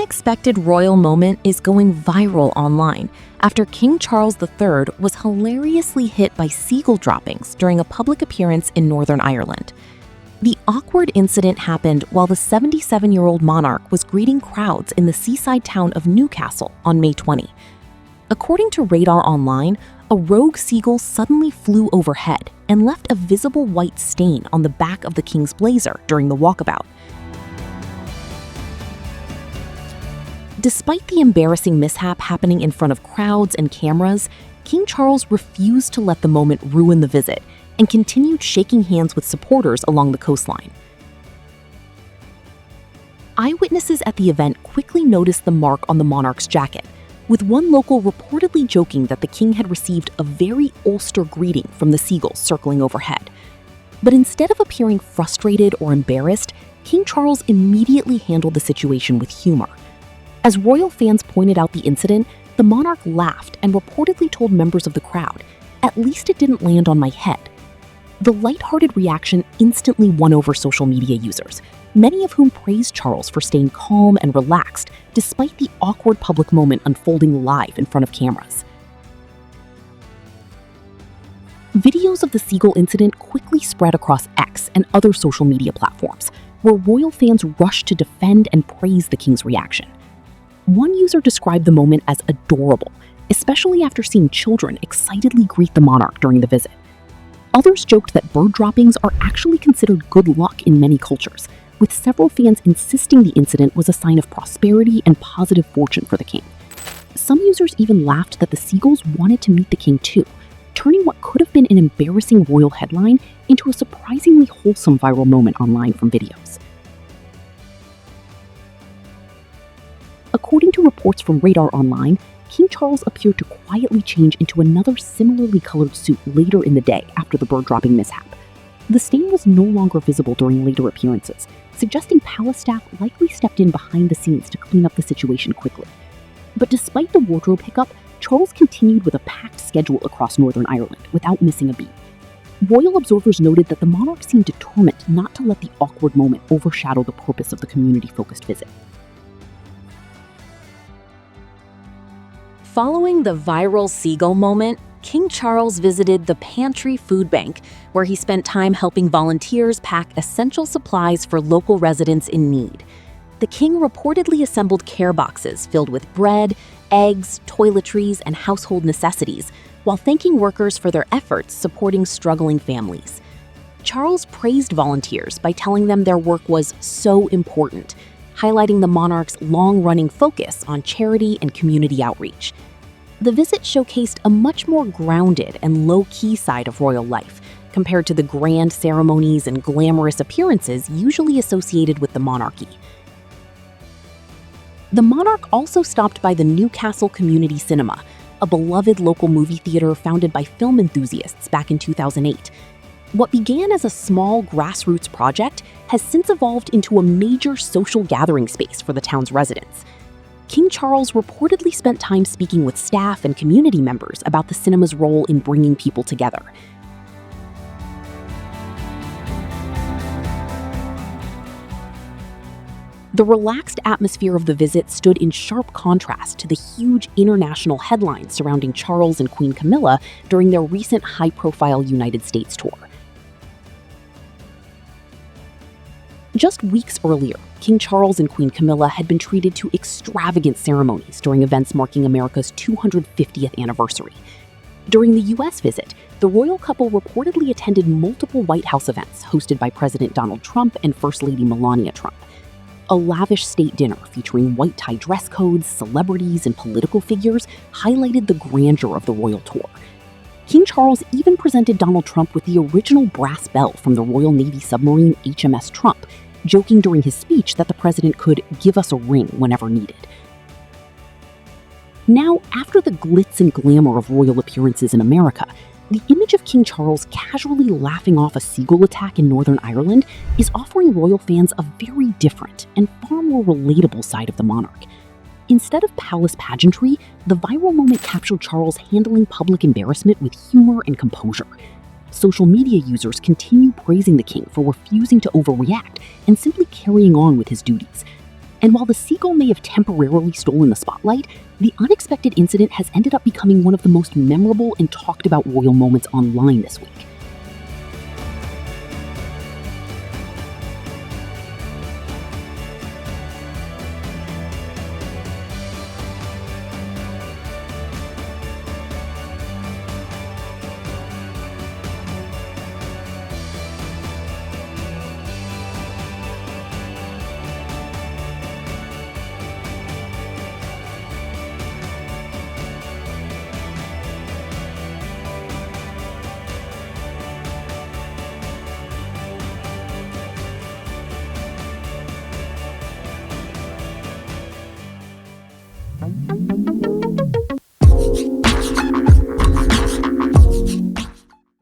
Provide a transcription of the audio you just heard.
unexpected royal moment is going viral online after King Charles III was hilariously hit by seagull droppings during a public appearance in Northern Ireland. The awkward incident happened while the 77-year-old monarch was greeting crowds in the seaside town of Newcastle on May 20. According to Radar Online, a rogue seagull suddenly flew overhead and left a visible white stain on the back of the king's blazer during the walkabout. Despite the embarrassing mishap happening in front of crowds and cameras, King Charles refused to let the moment ruin the visit and continued shaking hands with supporters along the coastline. Eyewitnesses at the event quickly noticed the mark on the monarch's jacket, with one local reportedly joking that the king had received a very Ulster greeting from the seagull circling overhead. But instead of appearing frustrated or embarrassed, King Charles immediately handled the situation with humor. As royal fans pointed out the incident, the monarch laughed and reportedly told members of the crowd, "At least it didn't land on my head." The lighthearted reaction instantly won over social media users, many of whom praised Charles for staying calm and relaxed despite the awkward public moment unfolding live in front of cameras. Videos of the seagull incident quickly spread across X and other social media platforms, where royal fans rushed to defend and praise the king's reaction. One user described the moment as adorable, especially after seeing children excitedly greet the monarch during the visit. Others joked that bird droppings are actually considered good luck in many cultures, with several fans insisting the incident was a sign of prosperity and positive fortune for the king. Some users even laughed that the seagulls wanted to meet the king too, turning what could have been an embarrassing royal headline into a surprisingly wholesome viral moment online from videos. According to reports from Radar Online, King Charles appeared to quietly change into another similarly colored suit later in the day after the bird-dropping mishap. The stain was no longer visible during later appearances, suggesting palace staff likely stepped in behind the scenes to clean up the situation quickly. But despite the wardrobe hiccup, Charles continued with a packed schedule across Northern Ireland without missing a beat. Royal observers noted that the monarch seemed determined not to let the awkward moment overshadow the purpose of the community-focused visit. Following the viral seagull moment, King Charles visited the Pantry Food Bank, where he spent time helping volunteers pack essential supplies for local residents in need. The king reportedly assembled care boxes filled with bread, eggs, toiletries, and household necessities, while thanking workers for their efforts supporting struggling families. Charles praised volunteers by telling them their work was so important, highlighting the monarch's long-running focus on charity and community outreach. The visit showcased a much more grounded and low-key side of royal life, compared to the grand ceremonies and glamorous appearances usually associated with the monarchy. The monarch also stopped by the Newcastle Community Cinema, a beloved local movie theater founded by film enthusiasts back in 2008. What began as a small grassroots project has since evolved into a major social gathering space for the town's residents. King Charles reportedly spent time speaking with staff and community members about the cinema's role in bringing people together. The relaxed atmosphere of the visit stood in sharp contrast to the huge international headlines surrounding Charles and Queen Camilla during their recent high-profile United States tour. Just weeks earlier, King Charles and Queen Camilla had been treated to extravagant ceremonies during events marking America's 250th anniversary. During the U.S. visit, the royal couple reportedly attended multiple White House events hosted by President Donald Trump and First Lady Melania Trump. A lavish state dinner featuring white-tie dress codes, celebrities, and political figures highlighted the grandeur of the royal tour. King Charles even presented Donald Trump with the original brass bell from the Royal Navy submarine HMS Trump, joking during his speech that the president could give us a ring whenever needed. Now, after the glitz and glamour of royal appearances in America, the image of King Charles casually laughing off a seagull attack in Northern Ireland is offering royal fans a very different and far more relatable side of the monarch. Instead of palace pageantry, the viral moment captured Charles handling public embarrassment with humor and composure. Social media users continue praising the king for refusing to overreact and simply carrying on with his duties. And while the Seagull may have temporarily stolen the spotlight, the unexpected incident has ended up becoming one of the most memorable and talked about royal moments online this week.